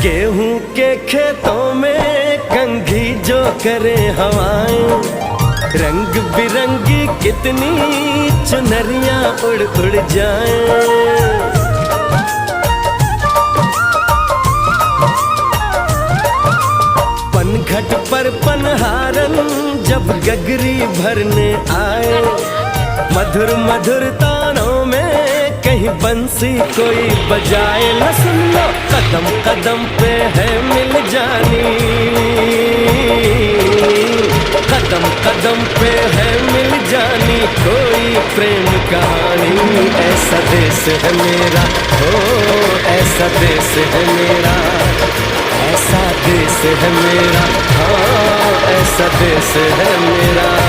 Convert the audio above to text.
गेहूं के खेतों में कंघी जो करे हवाएं, रंग बिरंगी कितनी चुनरियां उड़ उड़ जाएं। पनघट पर पनहारन जब गगरी भरने आए, मधुर मधुर तानों में कहीं बंसी कोई बजाए। न सुन लो कदम कदम पे है मिल जानी, कदम कदम पे है मिल जानी कोई प्रेम कहानी। ऐसा देश है मेरा, हो ऐसा देश है मेरा, ऐसा देश है मेरा, हाँ ऐसा देश है मेरा।